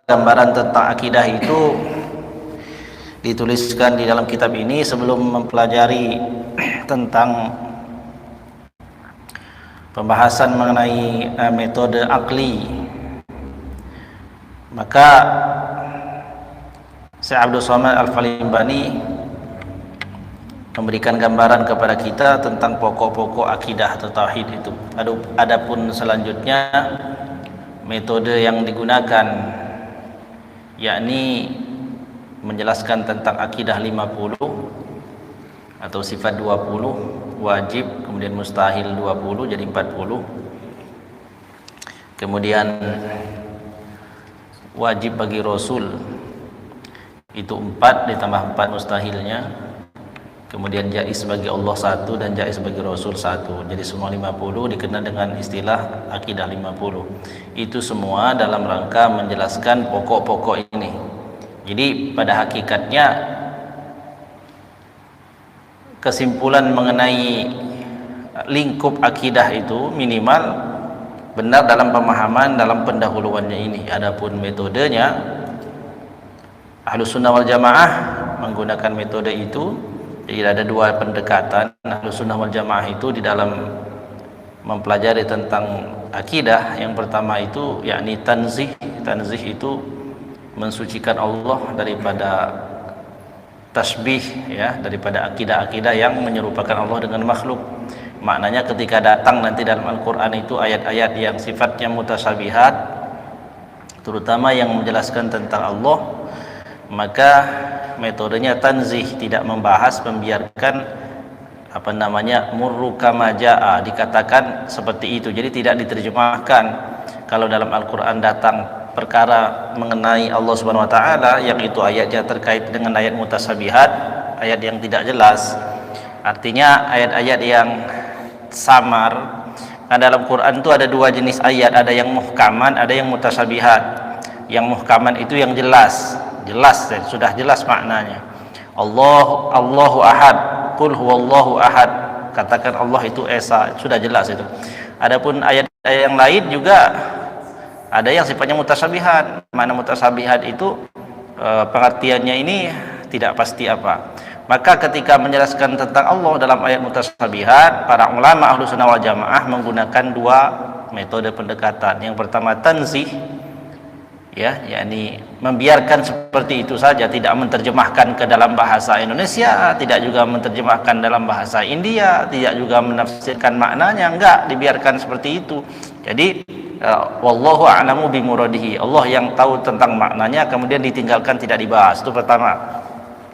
gambaran tentang akidah itu dituliskan di dalam kitab ini sebelum mempelajari tentang pembahasan mengenai metode akli. Maka Syekh Abdul Somad Al-Falimbani memberikan gambaran kepada kita tentang pokok-pokok akidah atau tauhid itu. Adapun selanjutnya metode yang digunakan, yakni menjelaskan tentang akidah 50 atau sifat 20, wajib, kemudian mustahil 20 jadi 40. Kemudian wajib bagi Rasul itu 4 ditambah 4 mustahilnya. Kemudian jaiz bagi Allah 1 dan jaiz bagi Rasul 1. Jadi semua 50 dikenal dengan istilah akidah 50. Itu semua dalam rangka menjelaskan pokok-pokok ini. Jadi pada hakikatnya kesimpulan mengenai lingkup akidah itu minimal benar dalam pemahaman dalam pendahuluannya ini. Adapun metodenya, Ahlus Sunnah wal Jamaah menggunakan metode itu. Jadi ada dua pendekatan Ahlus Sunnah wal Jamaah itu di dalam mempelajari tentang akidah. Yang pertama itu yakni tanzih. Tanzih itu mensucikan Allah daripada tasbih, ya, daripada akidah-akidah yang menyerupakan Allah dengan makhluk. Maknanya ketika datang nanti dalam Al-Quran itu ayat-ayat yang sifatnya mutasyabihat, terutama yang menjelaskan tentang Allah, maka metodenya tanzih, tidak membahas, membiarkan murru kama jaa, dikatakan seperti itu. Jadi tidak diterjemahkan. Kalau dalam Al-Quran datang perkara mengenai Allah Subhanahu wa taala yang itu ayatnya terkait dengan ayat mutasyabihat, ayat yang tidak jelas, artinya ayat-ayat yang samar. Nah, dalam Quran itu ada dua jenis ayat, ada yang muhkaman, ada yang mutasyabihat. Yang muhkaman itu yang jelas, sudah jelas maknanya. Allahu ahad, qul huwallahu ahad, katakan Allah itu esa, sudah jelas itu. Adapun ayat-ayat yang lain juga ada yang sifatnya mutasyabihat. Mana mutasyabihat itu pengertiannya ini tidak pasti apa. Maka ketika menjelaskan tentang Allah dalam ayat mutasyabihat, para ulama Ahlus Sunnah wal Jamaah menggunakan dua metode pendekatan. Yang pertama tanzih, ya, yakni membiarkan seperti itu saja, tidak menerjemahkan ke dalam bahasa Indonesia, tidak juga menerjemahkan dalam bahasa India, tidak juga menafsirkan maknanya, enggak, dibiarkan seperti itu. Jadi wallahu a'lamu bimuradihi, Allah yang tahu tentang maknanya, kemudian ditinggalkan, tidak dibahas. Itu pertama.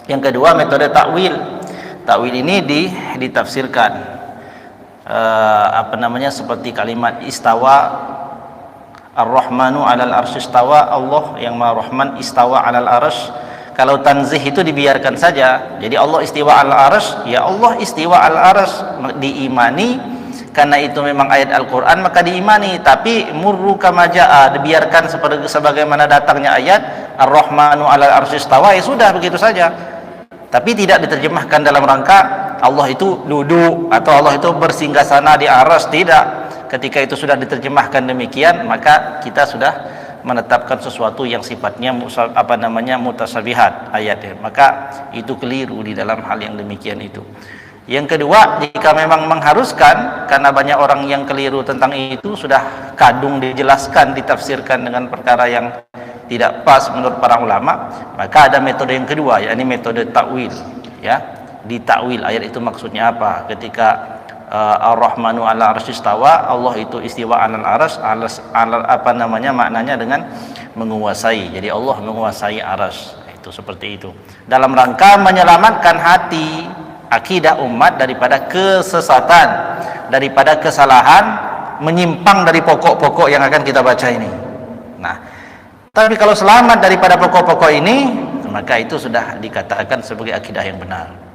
Yang kedua metode takwil. Takwil ini ditafsirkan seperti kalimat istawa, Ar-Rahmanu 'alal arsy istawa, Allah yang Maha Rahman istawa 'alal arsy. Kalau tanzih itu dibiarkan saja. Jadi Allah istiwa 'alal arsy, ya Allah istiwa 'alal arsy, diimani karena itu memang ayat Al-Qur'an, maka diimani. Tapi murru kama jaa, dibiarkan sebagaimana datangnya ayat Ar-Rahmanu 'alal arsy istawa, ya sudah begitu saja. Tapi tidak diterjemahkan dalam rangka Allah itu duduk atau Allah itu bersinggasana di arsy, tidak. Ketika itu sudah diterjemahkan demikian, maka kita sudah menetapkan sesuatu yang sifatnya mutasyabihat ayatnya. Maka itu keliru di dalam hal yang demikian itu. Yang kedua, jika memang mengharuskan, karena banyak orang yang keliru tentang itu, sudah kadung dijelaskan, ditafsirkan dengan perkara yang tidak pas menurut para ulama, maka ada metode yang kedua, yakni metode takwil, ya. Ditakwil ayat itu maksudnya apa? Ketika Ar-Rahmanu 'ala arsy istawa, Allah itu istiwa 'alal arsy, maknanya dengan menguasai. Jadi Allah menguasai arsy. Itu seperti itu. Dalam rangka menyelamatkan hati akidah umat daripada kesesatan, daripada kesalahan, menyimpang dari pokok-pokok yang akan kita baca ini. Nah, tapi kalau selamat daripada pokok-pokok ini, maka itu sudah dikatakan sebagai akidah yang benar.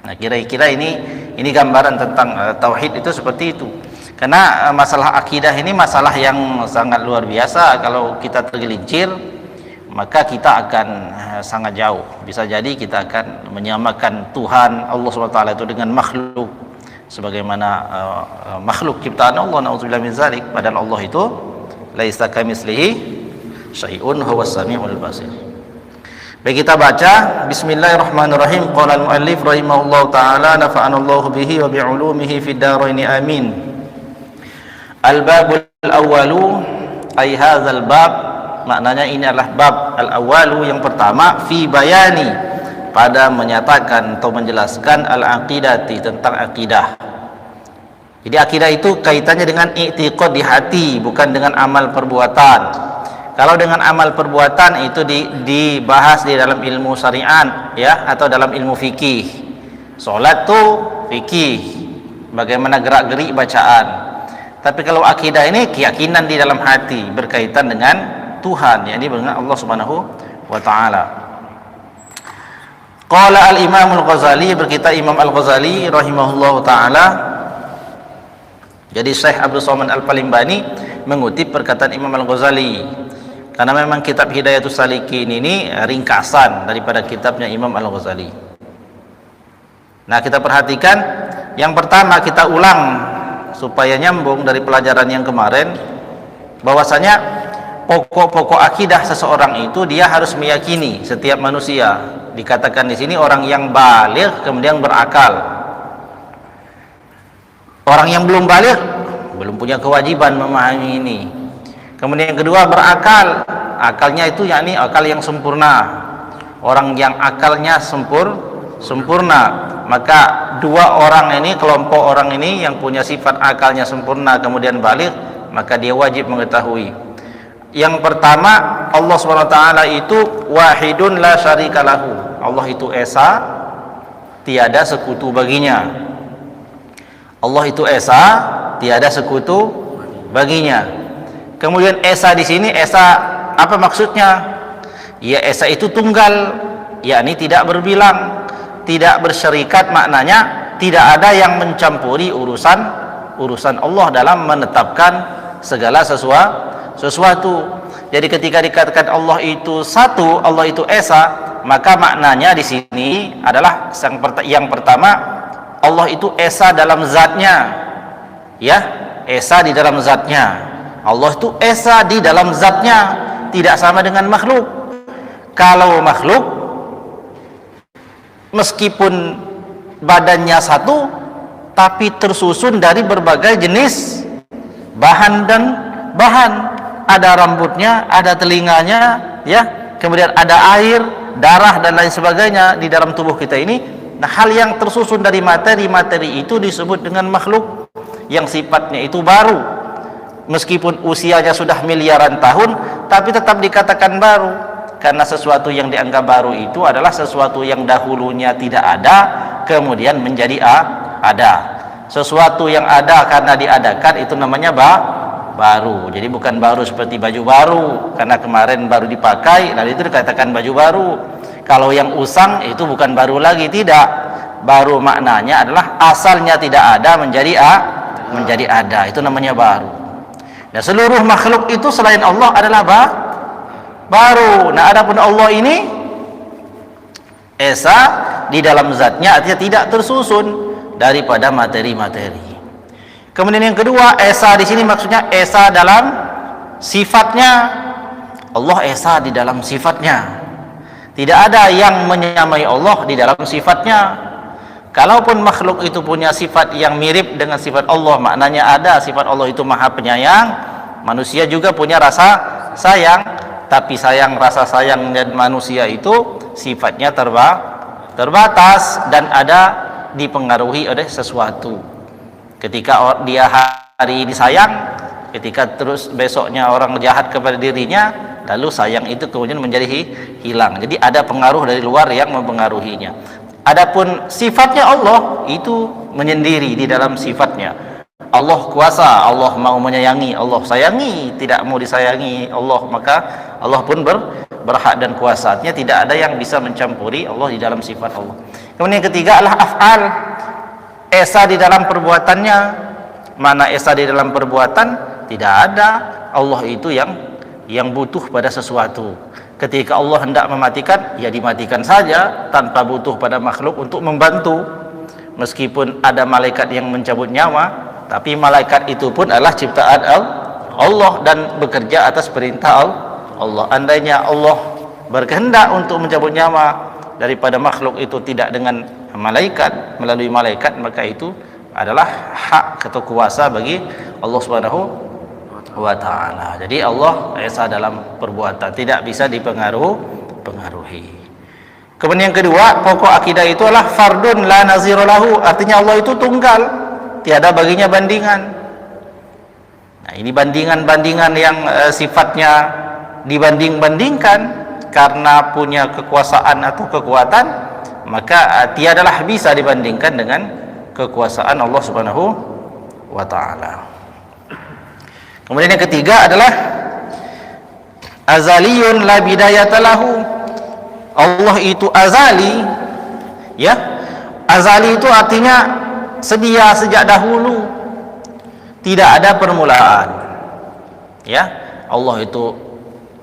Nah, kira-kira ini gambaran tentang tauhid itu seperti itu. Karena masalah akidah ini masalah yang sangat luar biasa. Kalau kita tergelincir, maka kita akan sangat jauh. Bisa jadi kita akan menyamakan Tuhan Allah SWT itu dengan makhluk, sebagaimana makhluk ciptaan Allah, na'udzubillah min zalik. Padahal Allah itu laisa kamitslihi syai'un huwas sami'ul basir. Baik, kita baca bismillahirrahmanirrahim. Qala al-muallif rahimahullahu taala nafa'anallahu bihi wa bi'ulumihi fid dharain amin. Al-babul awwalu ay hadzal bab, maknanya ini adalah bab al-awwalu yang pertama, fi bayani, pada menyatakan atau menjelaskan al-aqidati, tentang akidah. Jadi akidah itu kaitannya dengan i'tiqad di hati, bukan dengan amal perbuatan. Kalau dengan amal perbuatan itu dibahas di dalam ilmu syariat ya, atau dalam ilmu fikih. Salat tuh fikih, bagaimana gerak-gerik bacaan. Tapi kalau akidah ini keyakinan di dalam hati, berkaitan dengan Tuhan, yakni dengan Allah Subhanahu wa taala. Qala al-Imam al-Ghazali, berkata Imam al-Ghazali rahimahullahu taala. Jadi Syekh Abdul Somad Al-Palimbani mengutip perkataan Imam Al-Ghazali, karena memang kitab Hidayatus Salikin ini ringkasan daripada kitabnya Imam Al-Ghazali. Nah, kita perhatikan yang pertama, kita ulang supaya nyambung dari pelajaran yang kemarin, bahwasanya pokok-pokok akidah seseorang itu dia harus meyakini, setiap manusia, dikatakan di sini orang yang baligh kemudian berakal. Orang yang belum baligh belum punya kewajiban memahami ini. Kemudian yang kedua, berakal. Akalnya itu yakni akal yang sempurna. Orang yang akalnya sempurna. Maka dua orang ini, kelompok orang ini yang punya sifat akalnya sempurna kemudian baligh, maka dia wajib mengetahui. Yang pertama, Allah SWT itu wahidun la syarika lahu. Allah itu esa, tiada sekutu baginya. Allah itu esa, tiada sekutu baginya. Kemudian esa di sini, esa apa maksudnya? Ya, esa itu tunggal, yakni tidak berbilang, tidak bersyarikat, maknanya tidak ada yang mencampuri urusan Allah dalam menetapkan segala sesuatu. Jadi ketika dikatakan Allah itu satu, Allah itu esa, maka maknanya di sini adalah yang pertama, Allah itu esa dalam zatnya, ya, esa di dalam zatnya. Allah itu esa di dalam zatnya, tidak sama dengan makhluk. Kalau makhluk meskipun badannya satu, tapi tersusun dari berbagai jenis bahan dan bahan. Ada rambutnya, ada telinganya, ya, kemudian ada air, darah dan lain sebagainya di dalam tubuh kita ini. Nah, hal yang tersusun dari materi itu disebut dengan makhluk, yang sifatnya itu baru. Meskipun usianya sudah miliaran tahun, tapi tetap dikatakan baru, karena sesuatu yang dianggap baru itu adalah sesuatu yang dahulunya tidak ada kemudian menjadi ada. Sesuatu yang ada karena diadakan itu namanya baru. Jadi bukan baru seperti baju baru karena kemarin baru dipakai, lalu itu dikatakan baju baru. Kalau yang usang itu bukan baru lagi, tidak. Baru maknanya adalah asalnya tidak ada menjadi ada, itu namanya baru. Nah, seluruh makhluk itu selain Allah adalah baru. Nah, adapun Allah ini esa di dalam zatnya, artinya tidak tersusun daripada materi-materi. Kemudian yang kedua, esa di sini maksudnya esa dalam sifatnya. Allah esa di dalam sifatnya. Tidak ada yang menyamai Allah di dalam sifatnya. Kalaupun makhluk itu punya sifat yang mirip dengan sifat Allah, maknanya ada sifat Allah itu maha penyayang, manusia juga punya rasa sayang, tapi rasa sayang dan manusia itu sifatnya terbatas dan ada dipengaruhi oleh sesuatu. Ketika dia hari ini sayang, ketika terus besoknya orang jahat kepada dirinya, lalu sayang itu kemudian menjadi hilang. Jadi ada pengaruh dari luar yang mempengaruhinya. Adapun sifatnya Allah itu menyendiri di dalam sifatnya. Allah kuasa, Allah mau menyayangi, Allah sayangi, tidak mau disayangi Allah, maka Allah pun berhak dan kuasa. Artinya tidak ada yang bisa mencampuri Allah di dalam sifat Allah. Kemudian yang ketiga adalah af'al, esa di dalam perbuatannya. Mana esa di dalam perbuatan? Tidak ada. Allah itu yang butuh pada sesuatu. Ketika Allah hendak mematikan, ya dimatikan saja tanpa butuh pada makhluk untuk membantu. Meskipun ada malaikat yang mencabut nyawa, tapi malaikat itu pun adalah ciptaan Allah dan bekerja atas perintah Allah. Andainya Allah berkehendak untuk mencabut nyawa daripada makhluk itu tidak dengan malaikat, melalui malaikat, maka itu adalah hak atau kuasa bagi Allah Subhanahu wa ta'ala. Jadi Allah esa dalam perbuatan, tidak bisa dipengaruhi. Kemudian yang kedua, pokok akidah itu adalah fardun la nazira lahu, artinya Allah itu tunggal, tiada baginya bandingan. Nah, ini bandingan-bandingan yang sifatnya dibanding-bandingkan karena punya kekuasaan atau kekuatan, maka tiadalah bisa dibandingkan dengan kekuasaan Allah Subhanahu wa ta'ala. Kemudian yang ketiga adalah azaliyun la bidayata lahu. Allah itu azali, ya. Azali itu artinya sedia sejak dahulu, tidak ada permulaan, ya. Allah itu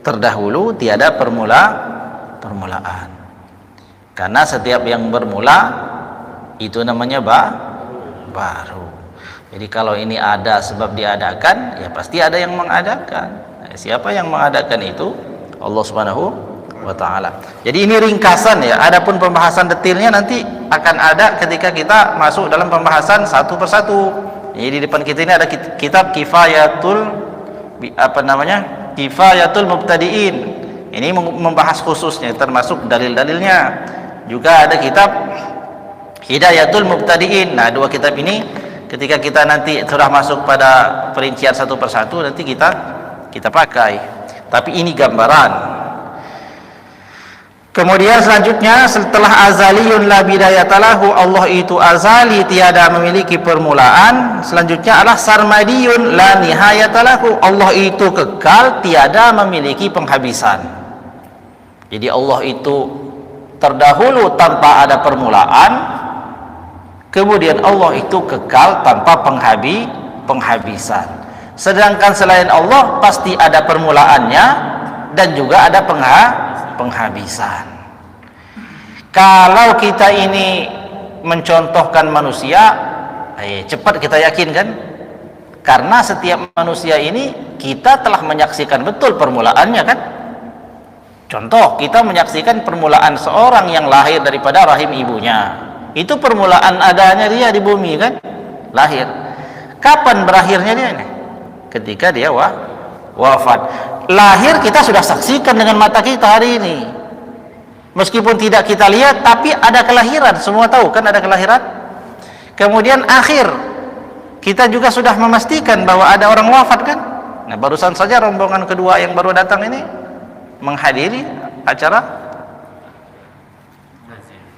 terdahulu, tiada permulaan. Karena setiap yang bermula itu namanya baru. Jadi kalau ini ada sebab diadakan, ya pasti ada yang mengadakan. Nah, siapa yang mengadakan itu? Allah Subhanahu wa ta'ala. Jadi ini ringkasan ya. Adapun pembahasan detailnya nanti akan ada ketika kita masuk dalam pembahasan satu persatu. Jadi di depan kita ini ada kitab Kifayatul Kifayatul Mubtadi'in. Ini membahas khususnya termasuk dalil-dalilnya. Juga ada kitab Hidayatul Mubtadi'in. Nah, dua kitab ini ketika kita nanti sudah masuk pada perincian satu persatu, nanti kita pakai. Tapi ini gambaran. Kemudian selanjutnya, setelah azaliyun la bidayatalahu, Allah itu azali, tiada memiliki permulaan. Selanjutnya adalah sarmadiyun la nihayatalahu, Allah itu kekal, tiada memiliki penghabisan. Jadi Allah itu terdahulu tanpa ada permulaan, kemudian Allah itu kekal tanpa penghabisan. Sedangkan selain Allah pasti ada permulaannya dan juga ada penghabisan. Kalau kita ini mencontohkan manusia, cepat kita yakin kan? Karena setiap manusia ini kita telah menyaksikan betul permulaannya kan? Contoh, kita menyaksikan permulaan seorang yang lahir daripada rahim ibunya. Itu permulaan adanya dia di bumi kan? Lahir. Kapan berakhirnya dia ini? Ketika dia wafat. Lahir kita sudah saksikan dengan mata kita hari ini. Meskipun tidak kita lihat, tapi ada kelahiran. Semua tahu kan ada kelahiran. Kemudian akhir, kita juga sudah memastikan bahwa ada orang wafat kan? Nah, barusan saja rombongan kedua yang baru datang ini menghadiri acara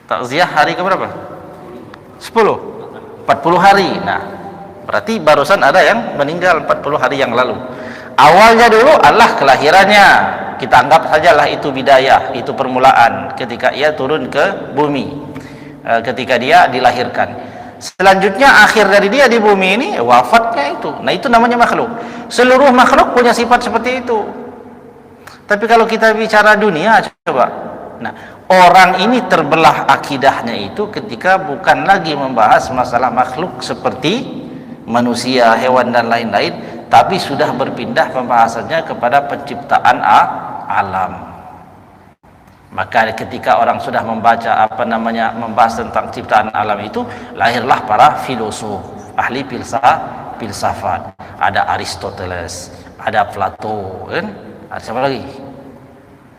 takziah hari keberapa? 10, 40 hari. Nah, berarti barusan ada yang meninggal 40 hari yang lalu. Awalnya dulu adalah kelahirannya, kita anggap sajalah itu bidayah, itu permulaan ketika ia turun ke bumi, ketika dia dilahirkan. Selanjutnya akhir dari dia di bumi ini wafatnya itu. Nah, itu namanya makhluk. Seluruh makhluk punya sifat seperti itu. Tapi kalau kita bicara dunia, coba. Nah, orang ini terbelah akidahnya itu ketika bukan lagi membahas masalah makhluk seperti manusia, hewan dan lain-lain, tapi sudah berpindah pembahasannya kepada penciptaan alam. Maka ketika orang sudah membaca membahas tentang ciptaan alam itu, lahirlah para filosof, ahli filsafat. Ada Aristoteles, ada Plato, kan? Ada siapa lagi?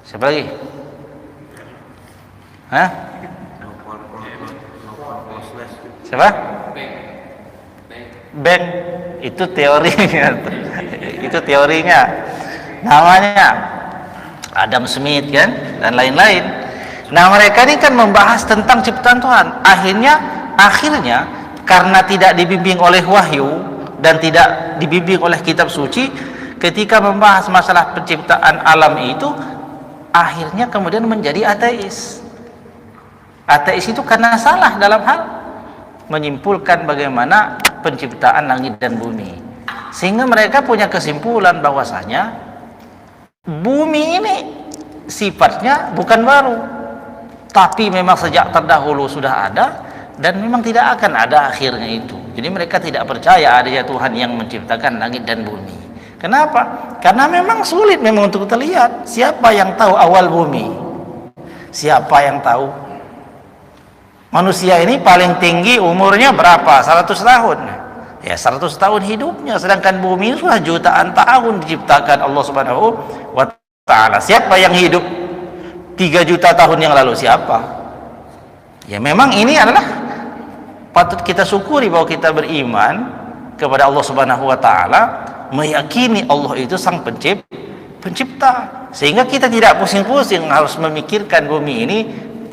Siapa lagi? Hah? Siapa? Bang. Itu teorinya. Itu teorinya. Namanya Adam Smith kan dan lain-lain. Nah, mereka ini kan membahas tentang ciptaan Tuhan. Akhirnya karena tidak dibimbing oleh wahyu dan tidak dibimbing oleh kitab suci, ketika membahas masalah penciptaan alam itu, akhirnya kemudian menjadi ateis. Ateis itu karena salah dalam hal menyimpulkan bagaimana penciptaan langit dan bumi, sehingga mereka punya kesimpulan bahwasanya bumi ini sifatnya bukan baru, tapi memang sejak terdahulu sudah ada dan memang tidak akan ada akhirnya itu. Jadi mereka tidak percaya adanya Tuhan yang menciptakan langit dan bumi. Kenapa? Karena memang sulit memang untuk terlihat. Siapa yang tahu awal bumi? Siapa yang tahu? Manusia ini paling tinggi umurnya berapa? 100 tahun. Ya 100 tahun hidupnya, sedangkan bumi sudah jutaan tahun diciptakan Allah Subhanahu wa Ta'ala. Siapa yang hidup 3 juta tahun yang lalu? Siapa? Ya memang ini adalah patut kita syukuri bahwa kita beriman kepada Allah Subhanahu wa Ta'ala, meyakini Allah itu sang pencipta, sehingga kita tidak pusing-pusing harus memikirkan bumi ini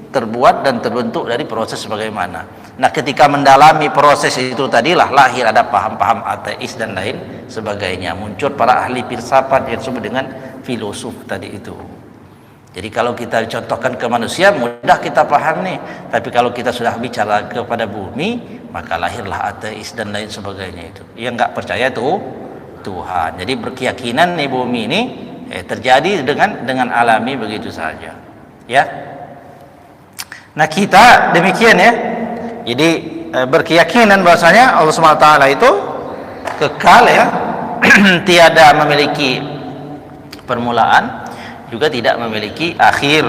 terbuat dan terbentuk dari proses bagaimana. Nah, ketika mendalami proses itu tadilah lahir ada paham-paham ateis dan lain sebagainya, muncul para ahli filsafat yang disebut dengan filosof tadi itu. Jadi kalau kita contohkan ke manusia mudah kita paham nih, tapi kalau kita sudah bicara kepada bumi maka lahirlah ateis dan lain sebagainya itu. Yang nggak percaya tuh Tuhan. Jadi berkeyakinan nih bumi ini terjadi dengan alami begitu saja. Ya. Nah, kita demikian ya. Jadi berkeyakinan bahwasanya Allah SWT itu kekal ya. Tiada memiliki permulaan, juga tidak memiliki akhir.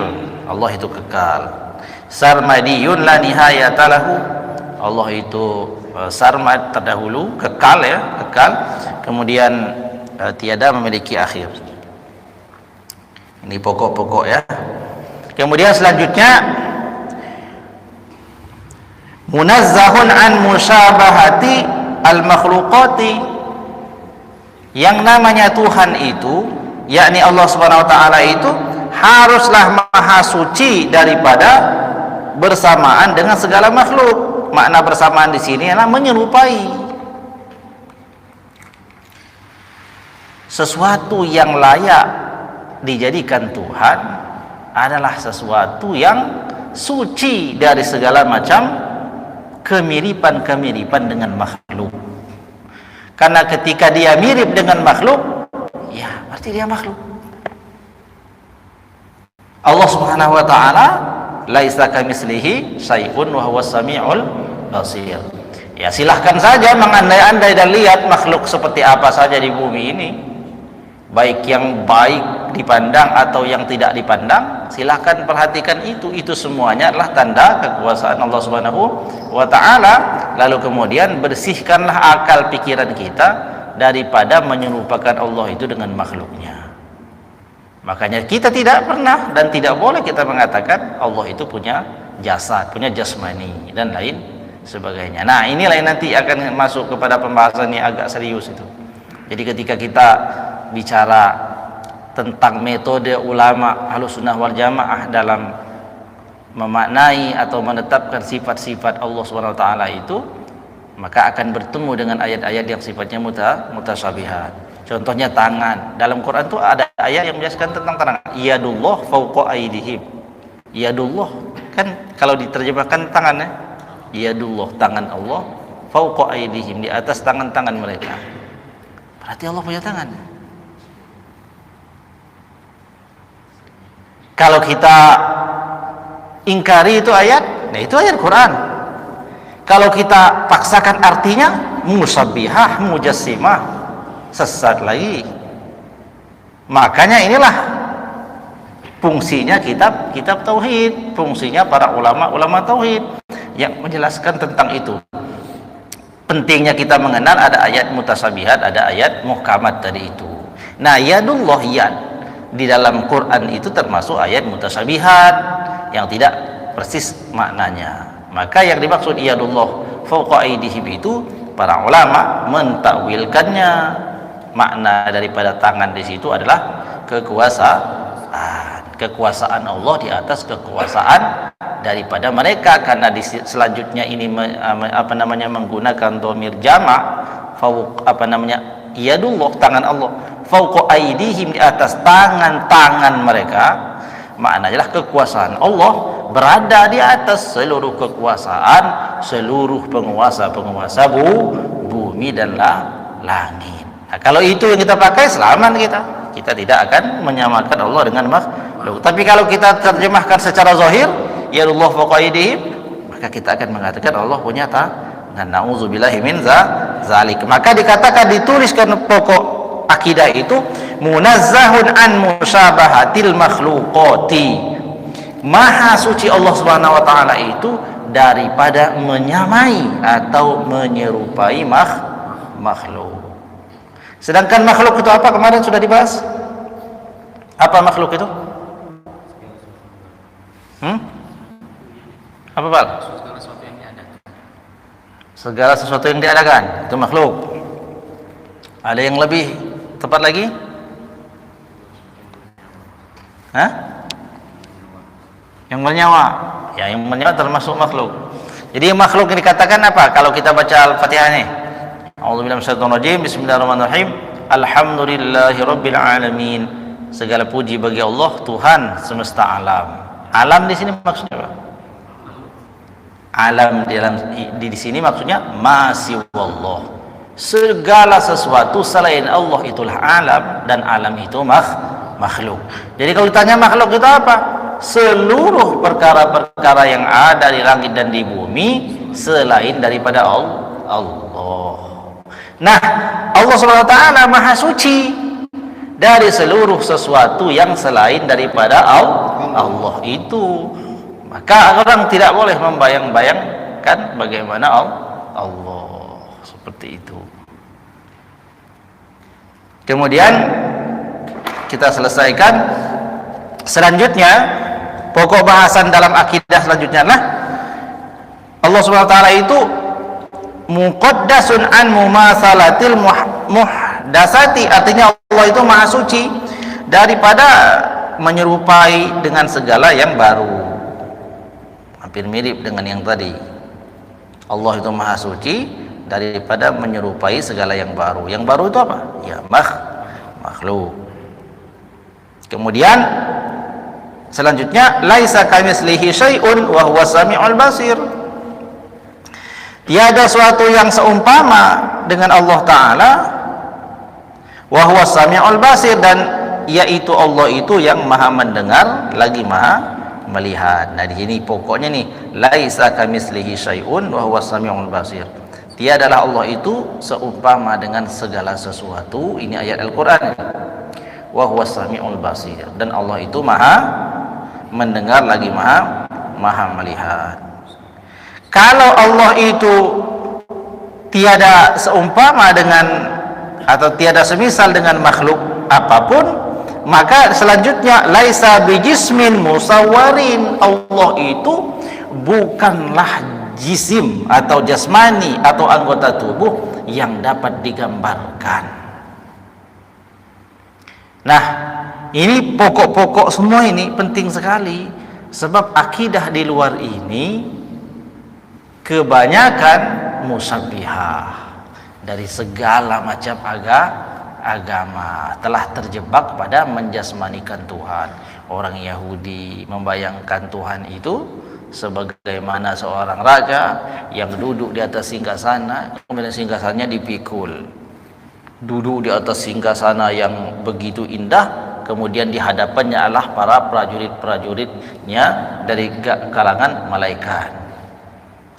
Allah itu kekal. Sarmadiyun la nihayata lahu. Allah itu sarmad, terdahulu, kekal ya, kekal, kemudian tiada memiliki akhir. Ini pokok-pokok ya. Kemudian selanjutnya munazzahun an musyabahati al-makhluqati. Yang namanya Tuhan itu, yakni Allah Subhanahu wa Ta'ala itu haruslah maha suci daripada bersamaan dengan segala makhluk. Makna bersamaan di sini adalah menyerupai. Sesuatu yang layak dijadikan Tuhan adalah sesuatu yang suci dari segala macam kemiripan-kemiripan dengan makhluk. Karena ketika dia mirip dengan makhluk, ya berarti dia makhluk. Allah Subhanahu wa Ta'ala laisa kamitslihi syai'un wa huwas samiul basir. Ya silahkan saja mengandai-andai dan lihat makhluk seperti apa saja di bumi ini, baik yang baik dipandang atau yang tidak dipandang, silahkan perhatikan itu semuanya adalah tanda kekuasaan Allah Subhanahu wa Ta'ala. Lalu kemudian bersihkanlah akal pikiran kita daripada menyerupakan Allah itu dengan makhluknya. Makanya kita tidak pernah dan tidak boleh kita mengatakan Allah itu punya jasad, punya jasmani dan lain sebagainya. Nah, inilah yang nanti akan masuk kepada pembahasan yang agak serius itu. Jadi ketika kita bicara tentang metode ulama Ahlussunnah wal Jamaah dalam memaknai atau menetapkan sifat-sifat Allah Subhanahu wa Ta'ala itu, maka akan bertemu dengan ayat-ayat yang sifatnya mutasyabihat. Contohnya tangan. Dalam Quran itu ada ayat yang menjelaskan tentang tangan. Yadullah fawqa aydihim. Yadullah kan kalau diterjemahkan tangannya, yadullah, tangan Allah, fawqa aydihim, di atas tangan-tangan mereka. Berarti Allah punya tangan. Kalau kita ingkari itu ayat, nah itu ayat Quran. Kalau kita paksakan artinya, musabbihah, mujassimah, sesat lagi. Makanya inilah fungsinya kitab tauhid, fungsinya para ulama tauhid yang menjelaskan tentang itu. Pentingnya kita mengenal ada ayat mutasyabihat, ada ayat muhkamat tadi itu. Nah, yadullah, yad di dalam Quran itu termasuk ayat mutasyabihat yang tidak persis maknanya. Maka yang dimaksud yadullah fawqa aydihim itu para ulama mentakwilkannya. Makna daripada tangan di situ adalah kekuasaan Allah di atas kekuasaan daripada mereka, karena selanjutnya ini menggunakan dhamir jamak, yadullah, tangan Allah, fawqa aydihim, di atas tangan-tangan mereka. Maknanya adalah kekuasaan Allah berada di atas seluruh kekuasaan seluruh penguasa-penguasa bumi dan langit. Nah, kalau itu yang kita pakai, selamat kita tidak akan menyamakan Allah dengan makhluk. Tapi kalau kita terjemahkan secara zahir, ya Allah fawqa aydihim, maka kita akan mengatakan Allah punya tangan. Nauzubillahi min zalik. Maka dikatakan, dituliskan pokok akidah itu munazzahun an musyabahatil makhluqati. Maha suci Allah Subhanahu wa taala itu daripada menyamai atau menyerupai makhluk. Sedangkan makhluk itu apa? Kemarin sudah dibahas. Apa makhluk itu? Apa, Pak? Segala sesuatu yang diadakan itu makhluk. Ada yang lebih tepat lagi? Yang bernyawa. Ya, yang bernyawa termasuk makhluk. Jadi makhluk yang dikatakan apa? Kalau kita baca Al-Fatihah nih. A'udzubillahi minasyaitonir rajim. Bismillahirrahmanirrahim. Alhamdulillahirabbil alamin. Segala puji bagi Allah, Tuhan semesta alam. Alam di sini maksudnya apa? Alam di sini maksudnya masiwallah. Segala sesuatu selain Allah itulah alam, dan alam itu makhluk. Jadi kalau ditanya makhluk itu apa? Seluruh perkara-perkara yang ada di langit dan di bumi selain daripada Allah. Nah, Allah Subhanahu wa taala Maha suci dari seluruh sesuatu yang selain daripada Allah itu. Maka orang tidak boleh membayang-bayangkan bagaimana Allah seperti itu. Kemudian kita selesaikan selanjutnya. Pokok bahasan dalam akidah selanjutnya adalah Allah Subhanahu wa taala itu muqaddasun an mumatsalatil muhdasati, artinya Allah itu maha suci daripada menyerupai dengan segala yang baru. Hampir mirip dengan yang tadi. Allah itu maha suci daripada menyerupai segala yang baru. Yang baru itu apa? Ya makhluk. Kemudian selanjutnya laisa kamitslihi syai'un wa huwas samiul basir. Tiada suatu yang seumpama dengan Allah taala, wa huwas samiul basir, dan yaitu Allah itu yang maha mendengar lagi maha melihat. Nah, di sini pokoknya nih, laisa kamitslihi syai'un wa huwas samiul basir. Tiadalah Allah itu seumpama dengan segala sesuatu. Ini ayat Al-Qur'an. Wa huwas samiul basir, dan Allah itu maha mendengar lagi maha melihat. Kalau Allah itu tiada seumpama dengan atau tiada semisal dengan makhluk apapun, maka selanjutnya laisa bijismin musawwarin. Allah itu bukanlah jisim atau jasmani atau anggota tubuh yang dapat digambarkan. Nah, ini pokok-pokok semua ini penting sekali, sebab akidah di luar ini kebanyakan musabbihah dari segala macam agama telah terjebak pada menjasmanikan Tuhan. Orang Yahudi membayangkan Tuhan itu sebagaimana seorang raja yang duduk di atas singgasana, kemudian singgasananya dipikul. Duduk di atas singgasana yang begitu indah, kemudian di hadapannya adalah para prajurit-prajuritnya dari kalangan malaikat.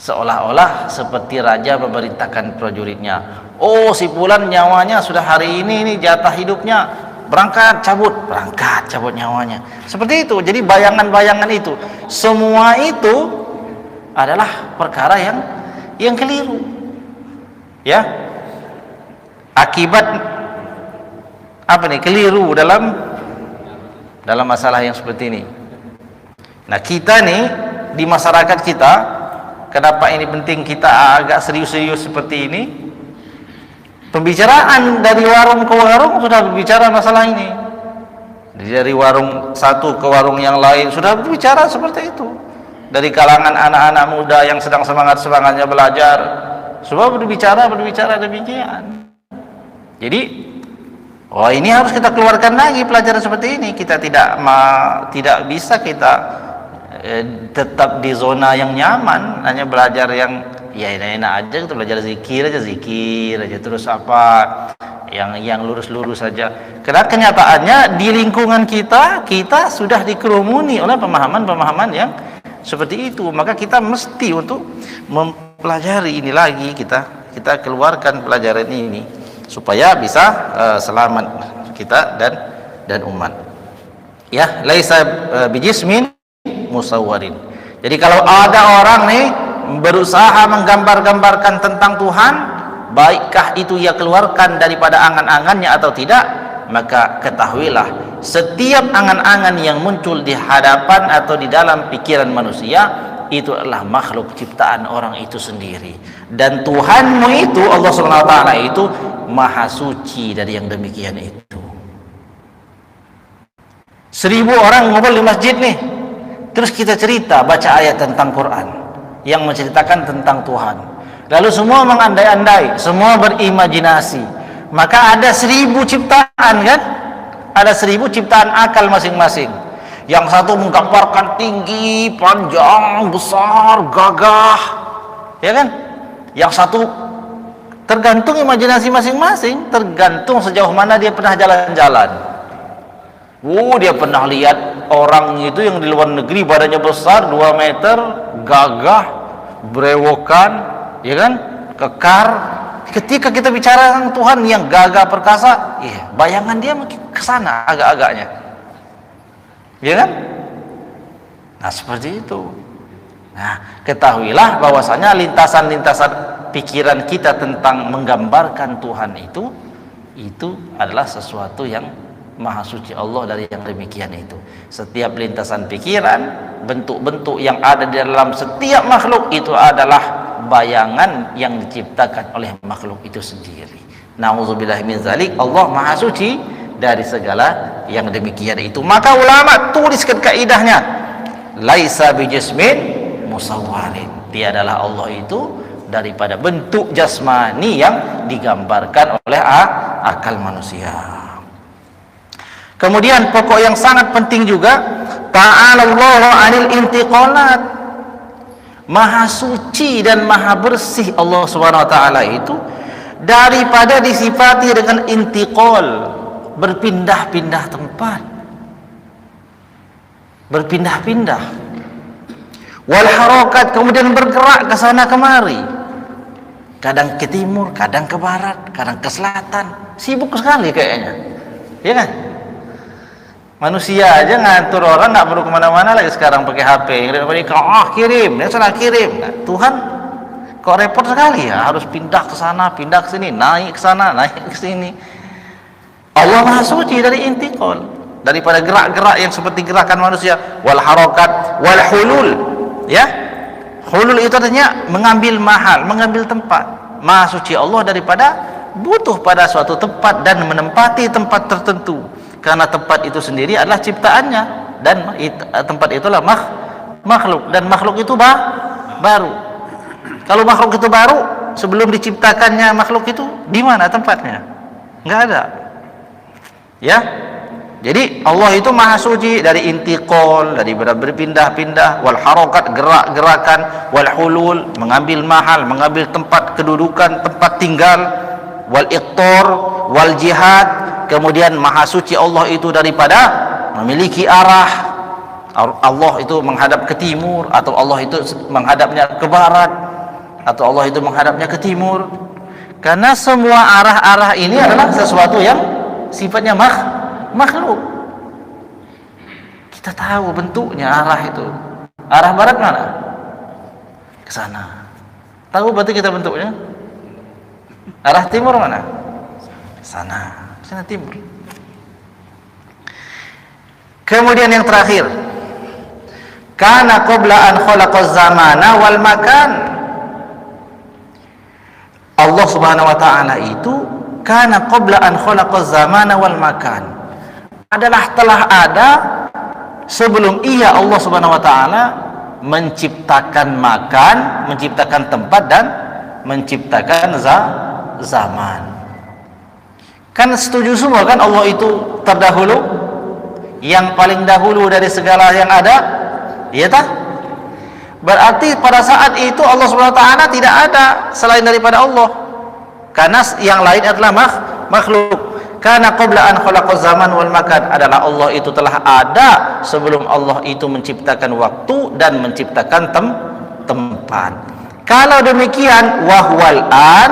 Seolah-olah seperti raja memerintahkan prajuritnya, oh si fulan nyawanya sudah hari ini jatah hidupnya, berangkat cabut nyawanya. Seperti itu. Jadi bayangan-bayangan itu semua itu adalah perkara yang keliru. Ya. Akibat apa nih? Keliru dalam masalah yang seperti ini. Nah, kita nih di masyarakat kita, kenapa ini penting kita agak serius-serius seperti ini? Pembicaraan dari warung ke warung sudah berbicara masalah ini. Dari warung satu ke warung yang lain sudah berbicara seperti itu. Dari kalangan anak-anak muda yang sedang semangat-semangatnya belajar, sudah berbicara demikian. Jadi, ini harus kita keluarkan lagi pelajaran seperti ini. Kita tidak bisa kita tetap di zona yang nyaman, hanya belajar yang ya enak-enak aja, kita belajar zikir aja terus apa yang lurus-lurus saja. Karena kenyataannya di lingkungan kita sudah dikerumuni oleh pemahaman-pemahaman yang seperti itu. Maka kita mesti untuk mempelajari ini lagi, kita keluarkan pelajaran ini supaya bisa selamat kita dan umat. Ya, laisa bijismin musawwarin. Jadi kalau ada orang nih berusaha menggambar-gambarkan tentang Tuhan, baikkah itu ia keluarkan daripada angan-angannya atau tidak, maka ketahuilah setiap angan-angan yang muncul di hadapan atau di dalam pikiran manusia itu adalah makhluk ciptaan orang itu sendiri, dan Tuhanmu itu Allah Subhanahu wa taala itu maha suci dari yang demikian itu. 1000 orang ngumpul di masjid nih, terus kita cerita baca ayat tentang Quran yang menceritakan tentang Tuhan, lalu semua mengandai-andai, semua berimajinasi, maka ada 1000 ciptaan kan, ada 1000 ciptaan akal masing-masing. Yang satu menggambarkan tinggi, panjang, besar, gagah, ya kan? Yang satu tergantung imajinasi masing-masing, tergantung sejauh mana dia pernah jalan-jalan. Dia pernah lihat orang itu yang di luar negeri badannya besar 2 meter, gagah, berewokan, ya kan, kekar. Ketika kita bicara tentang Tuhan yang gagah perkasa, bayangan dia mungkin kesana agak-agaknya, ya kan? Nah seperti itu. Nah ketahuilah bahwasanya lintasan-lintasan pikiran kita tentang menggambarkan Tuhan itu adalah sesuatu yang maha suci Allah dari yang demikian itu. Setiap lintasan pikiran, bentuk-bentuk yang ada di dalam setiap makhluk itu adalah bayangan yang diciptakan oleh makhluk itu sendiri. Nauzubillahi min zalik. Allah maha suci dari segala yang demikian itu. Maka ulama tuliskan kaidahnya, laisa bijismin musawwarin. Dia adalah Allah itu daripada bentuk jasmani yang digambarkan oleh akal manusia. Kemudian pokok yang sangat penting juga, ta'alallahu 'anil intiqalat. Maha suci dan maha bersih Allah Subhanahu wa taala itu daripada disifati dengan intiqal, berpindah-pindah tempat. Berpindah-pindah. Wal harakat, kemudian bergerak ke sana kemari. Kadang ke timur, kadang ke barat, kadang ke selatan. Sibuk sekali kayaknya. Ya kan? Manusia aja ngatur orang nggak perlu kemana-mana lagi sekarang pakai HP. Kirim, dia sana kirim. Nah, Tuhan kok repot sekali ya, harus pindah ke sana, pindah ke sini, naik ke sana, naik ke sini. Allah maha suci dari intiqal, daripada gerak-gerak yang seperti gerakan manusia. Wal harakat wal hulul, ya. Hulul itu artinya mengambil mahal, mengambil tempat. Maha suci Allah daripada butuh pada suatu tempat dan menempati tempat tertentu. Karena tempat itu sendiri adalah ciptaannya, dan tempat itulah makhluk, dan makhluk itu baru. Kalau makhluk itu baru, sebelum diciptakannya makhluk itu di mana tempatnya? Nggak ada. Ya. Jadi Allah itu maha suci dari intiqal, dari berpindah-pindah, wal harakat, gerak-gerakan, wal hulul, mengambil mahal, mengambil tempat kedudukan, tempat tinggal, wal iqtar, wal jihad. Kemudian maha suci Allah itu daripada memiliki arah. Allah itu menghadap ke timur, atau Allah itu menghadapnya ke barat, atau Allah itu menghadapnya ke timur. Karena semua arah-arah ini adalah sesuatu yang sifatnya makhluk. Kita tahu bentuknya arah itu. Arah barat mana? Ke sana. Tahu berarti kita bentuknya? Arah timur mana? Sana. Sana timur. Kemudian yang terakhir, kana qabla an khalaqaz zamana wal makan. Allah Subhanahu wa taala itu kana qabla an khalaqaz zamana wal makan, adalah telah ada sebelum ia Allah Subhanahu wa taala menciptakan makan, menciptakan tempat, dan menciptakan zaman. Kan setuju semua kan Allah itu terdahulu, yang paling dahulu dari segala yang ada, iya tak? Berarti pada saat itu Allah Subhanahu wa taala tidak ada selain daripada Allah, karena yang lain adalah makhluk. Karena qabla an khalaqaz zaman wal makan, adalah Allah itu telah ada sebelum Allah itu menciptakan waktu dan menciptakan tempat. Kalau demikian, wahwal an,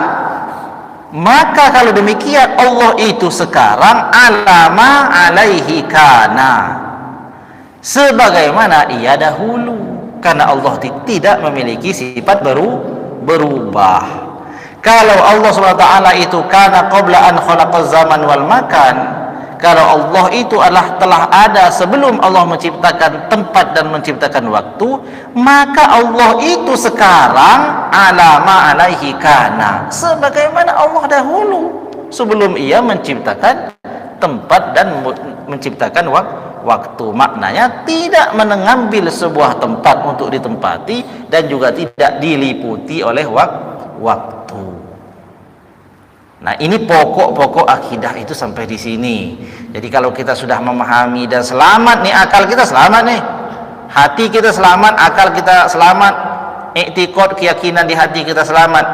Maka kalau demikian Allah itu sekarang alama alaihi kana, sebagaimana ia dahulu, karena Allah tidak memiliki sifat berubah. Kalau Allah SWT itu kana qabla an khalaqaz zaman wal makan, kalau Allah itu telah ada sebelum Allah menciptakan tempat dan menciptakan waktu, maka Allah itu sekarang alama alaihi kana, sebagaimana Allah dahulu sebelum ia menciptakan tempat dan menciptakan waktu. Maknanya tidak mengambil sebuah tempat untuk ditempati dan juga tidak diliputi oleh waktu. Nah, ini pokok-pokok akidah itu sampai di sini. Jadi kalau kita sudah memahami dan selamat nih, akal kita selamat nih, hati kita selamat, akal kita selamat, i'tiqad, keyakinan di hati kita selamat,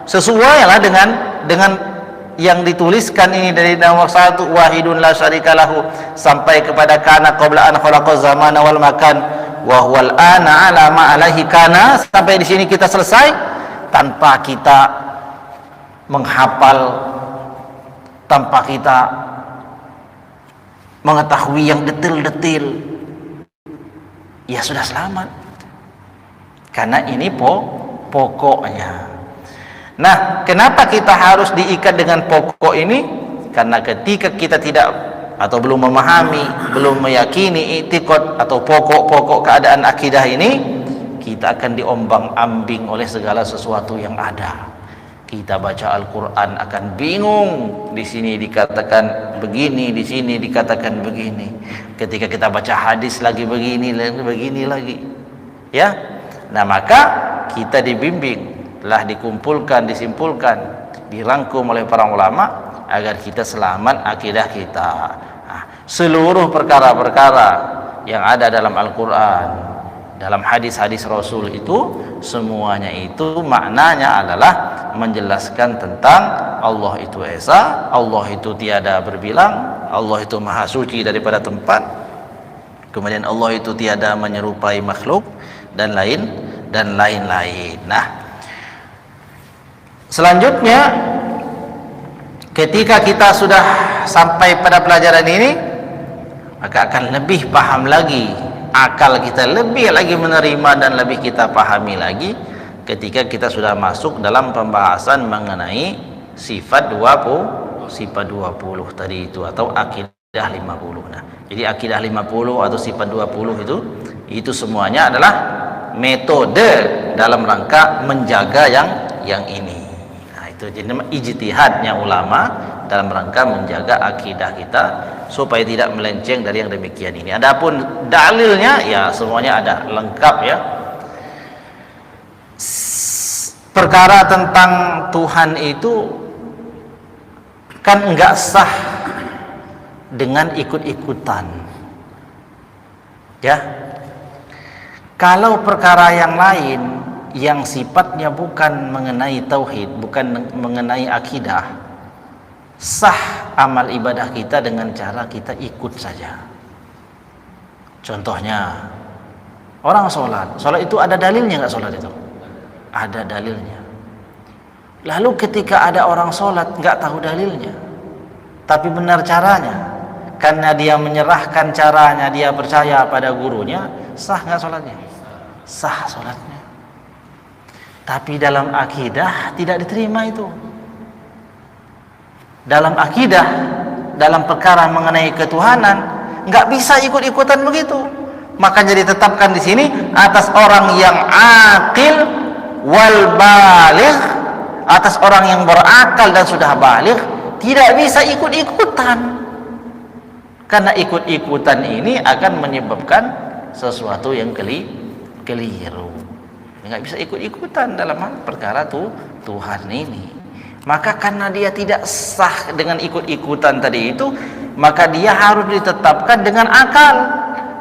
sesuailah dengan yang dituliskan ini dari nomor 1 wahidun la syarikalahu sampai kepada kana qabla an khalaqaz zamana wal makan wa huwal ana ala ma alaihi kana. Sampai di sini kita selesai tanpa kita menghafal, tanpa kita mengetahui yang detil-detil, ya sudah selamat, karena ini pokoknya. Nah, kenapa kita harus diikat dengan pokok ini? Karena ketika kita tidak atau belum memahami, belum meyakini i'tiqad atau pokok-pokok keadaan akidah ini, kita akan diombang-ambing oleh segala sesuatu yang ada. Kita baca Al-Quran akan bingung, di sini dikatakan begini, di sini dikatakan begini. Ketika kita baca hadis lagi begini lagi. Ya. Nah, maka kita dibimbing, telah dikumpulkan, disimpulkan, dirangkum oleh para ulama agar kita selamat akidah kita. Nah, seluruh perkara-perkara yang ada dalam Al-Quran, dalam hadis-hadis Rasul itu, semuanya itu maknanya adalah menjelaskan tentang Allah itu esa, Allah itu tiada berbilang, Allah itu maha suci daripada tempat, kemudian Allah itu tiada menyerupai makhluk, dan lain-lain. Nah, selanjutnya ketika kita sudah sampai pada pelajaran ini, maka akan lebih paham lagi, akal kita lebih lagi menerima dan lebih kita pahami lagi ketika kita sudah masuk dalam pembahasan mengenai sifat 20 tadi itu, atau akidah 50. Nah, jadi akidah 50 atau sifat 20 itu semuanya adalah metode dalam rangka menjaga yang ini. Nah, itu jadi ijtihadnya ulama dalam rangka menjaga akidah kita supaya tidak melenceng dari yang demikian ini. Adapun dalilnya ya semuanya ada lengkap ya. Perkara tentang Tuhan itu kan enggak sah dengan ikut-ikutan. Ya. Kalau perkara yang lain yang sifatnya bukan mengenai tauhid, bukan mengenai akidah, sah amal ibadah kita dengan cara kita ikut saja. Contohnya, orang sholat itu ada dalilnya nggak sholat itu? Ada dalilnya. Lalu ketika ada orang sholat nggak tahu dalilnya, tapi benar caranya, karena dia menyerahkan caranya, dia percaya pada gurunya, sah nggak sholatnya? Sah sholatnya. Tapi dalam akidah tidak diterima itu. Dalam akidah, dalam perkara mengenai ketuhanan, nggak bisa ikut-ikutan begitu. Makanya ditetapkan di sini atas orang yang akil wal baligh, atas orang yang berakal dan sudah baligh, tidak bisa ikut-ikutan. Karena ikut-ikutan ini akan menyebabkan sesuatu yang keliru. Nggak bisa ikut-ikutan dalam perkara Tuhan ini. Maka karena dia tidak sah dengan ikut-ikutan tadi itu, maka dia harus ditetapkan dengan akal.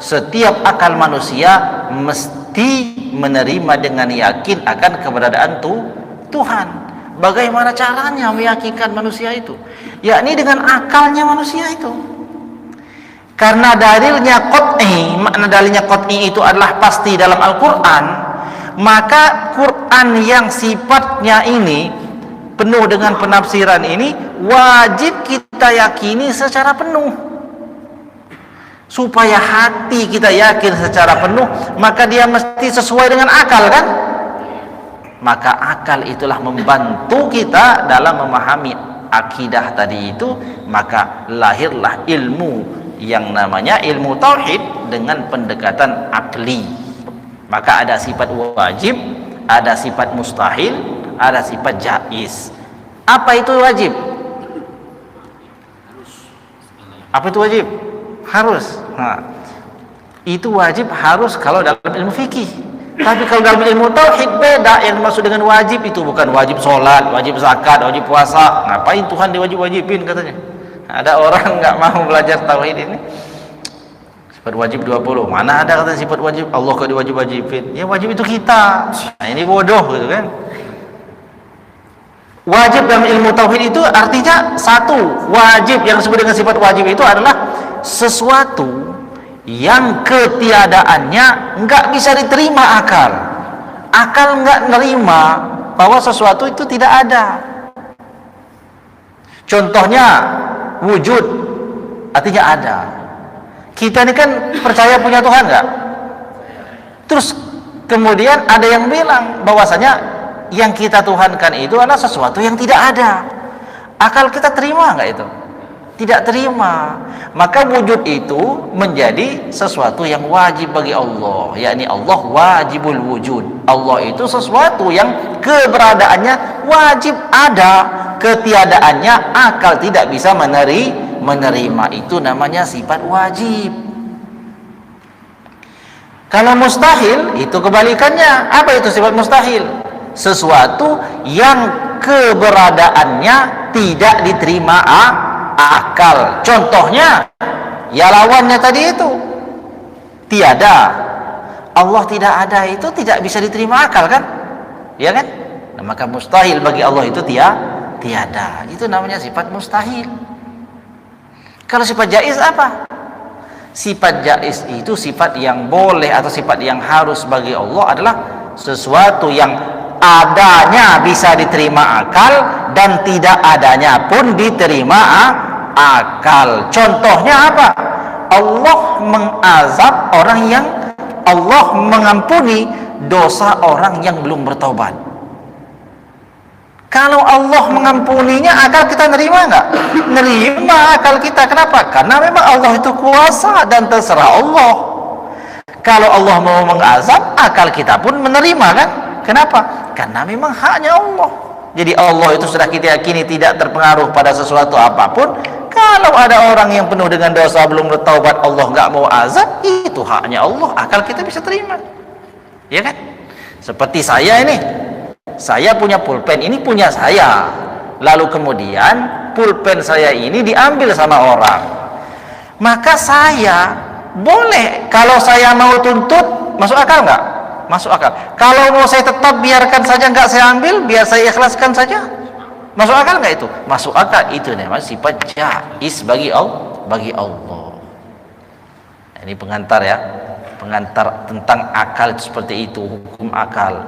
Setiap akal manusia mesti menerima dengan yakin akan keberadaan Tuhan. Bagaimana caranya meyakinkan manusia itu? Yakni dengan akalnya manusia itu. Karena dalilnya qat'i, makna dalilnya qat'i itu adalah pasti dalam Al-Quran, maka Quran yang sifatnya ini penuh dengan penafsiran ini wajib kita yakini secara penuh. Supaya hati kita yakin secara penuh, maka dia mesti sesuai dengan akal, kan? Maka akal itulah membantu kita dalam memahami akidah tadi itu. Maka lahirlah ilmu yang namanya ilmu tauhid dengan pendekatan akli. Maka ada sifat wajib, ada sifat mustahil, ada sifat jaiz. Apa itu wajib? Apa itu wajib? Harus. Nah, itu wajib harus kalau dalam ilmu fikih. Tapi kalau dalam ilmu tauhid beda. Yang maksud dengan wajib itu bukan wajib sholat, wajib zakat, wajib puasa. Ngapain Tuhan diwajib-wajibin katanya? Ada orang nggak mau belajar tauhid ini. Sifat wajib 20. Mana ada kata sifat wajib Allah kok diwajib-wajibin? Ya wajib itu kita. Nah, ini bodoh gitu kan. Wajib dalam ilmu tauhid itu artinya satu, wajib yang disebut dengan sifat wajib itu adalah sesuatu yang ketiadaannya nggak bisa diterima akal. Akal nggak nerima bahwa sesuatu itu tidak ada. Contohnya wujud, artinya ada. Kita ini kan percaya punya Tuhan nggak? Terus kemudian ada yang bilang bahwasanya yang kita tuhankan itu adalah sesuatu yang tidak ada. Akal kita terima nggak itu? Tidak terima. Maka wujud itu menjadi sesuatu yang wajib bagi Allah, yakni Allah wajibul wujud. Allah itu sesuatu yang keberadaannya wajib ada, ketiadaannya akal tidak bisa menerima. Itu namanya sifat wajib. Kalau mustahil itu kebalikannya. Apa itu sifat mustahil? Sesuatu yang keberadaannya tidak diterima akal. Contohnya ya lawannya tadi itu tiada. Allah tidak ada itu tidak bisa diterima akal, kan? Ya kan? Nah, maka mustahil bagi Allah itu tiada. Itu namanya sifat mustahil. Kalau sifat jaiz apa? Sifat jaiz itu sifat yang boleh atau sifat yang harus bagi Allah adalah sesuatu yang adanya bisa diterima akal dan tidak adanya pun diterima akal. Contohnya apa? Allah mengazab orang yang Allah mengampuni dosa orang yang belum bertaubat. Kalau Allah mengampuninya, akal kita nerima nggak? Nerima akal kita. Kenapa? Karena memang Allah itu kuasa dan terserah Allah. Kalau Allah mau mengazab, akal kita pun menerima, kan? Kenapa? Karena memang haknya Allah. Jadi Allah itu sudah kita yakini tidak terpengaruh pada sesuatu apapun. Kalau ada orang yang penuh dengan dosa belum bertaubat, Allah nggak mau azab, itu haknya Allah. Akal kita bisa terima, ya kan? Seperti saya ini, saya punya pulpen, ini punya saya. Lalu kemudian pulpen saya ini diambil sama orang. Maka saya boleh, kalau saya mau tuntut, masuk akal nggak? Masuk akal. Kalau mau saya tetap biarkan saja nggak saya ambil, biar saya ikhlaskan saja, masuk akal nggak itu? Masuk akal. Itu namanya sifat jaiz bagi Allah. Ini pengantar ya, pengantar tentang akal itu seperti itu, hukum akal.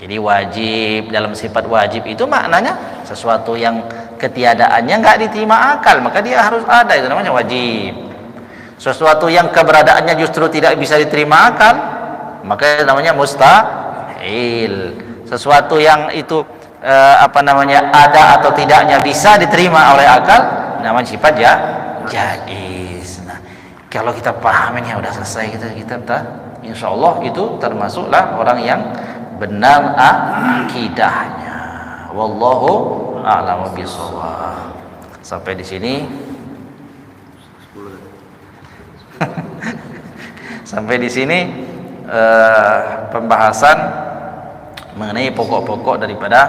Jadi wajib, dalam sifat wajib itu maknanya sesuatu yang ketiadaannya nggak diterima akal, maka dia harus ada, itu namanya wajib. Sesuatu yang keberadaannya justru tidak bisa diterima akal, maka namanya mustahil. Sesuatu yang itu ada atau tidaknya bisa diterima oleh akal, namanya sifat jaiz. Nah, kalau kita pahamin ya udah selesai, kita insya Allah itu termasuklah orang yang benar akidahnya. Wallahu a'lam bishawab. Sampai di sini. Sampai di sini pembahasan mengenai pokok-pokok daripada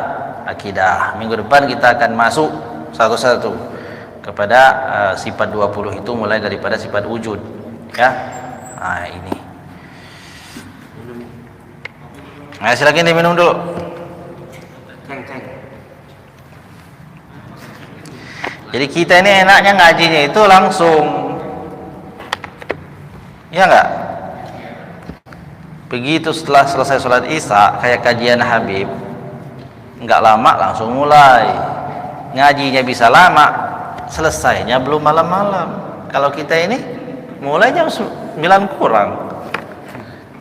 akidah. Minggu depan kita akan masuk satu-satu kepada sifat 20 itu, mulai daripada sifat wujud, ya. Nah, ini. Nah, silakan diminum dulu. Jadi kita ini enaknya ngajinya itu langsung, ya enggak? Begitu setelah selesai sholat isya kayak kajian Habib, nggak lama langsung mulai. Ngajinya bisa lama, selesainya belum malam-malam. Kalau kita ini mulai jam 9 kurang,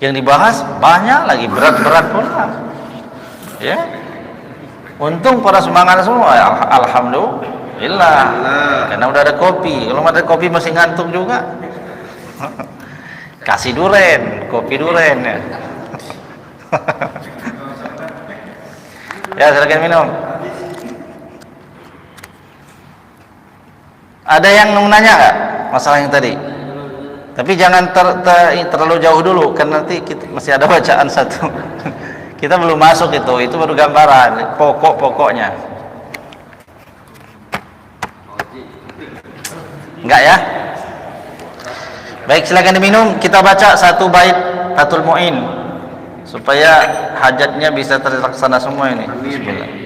yang dibahas banyak lagi, berat-berat pula ya. Untung pada semangat semua ya, alhamdulillah, karena udah ada kopi. Kalau ada kopi masih ngantuk juga, kasih duren, kopi duren ya. Ya, silakan minum. Ada yang mau nanya nggak masalah yang tadi? Tapi jangan terlalu jauh dulu, kan nanti kita masih ada bacaan satu. Kita belum masuk itu baru gambaran pokok-pokoknya. Enggak ya? Baik, silakan diminum. Kita baca satu bait Fathul Muin supaya hajatnya bisa terlaksana semua ini. Bismillah.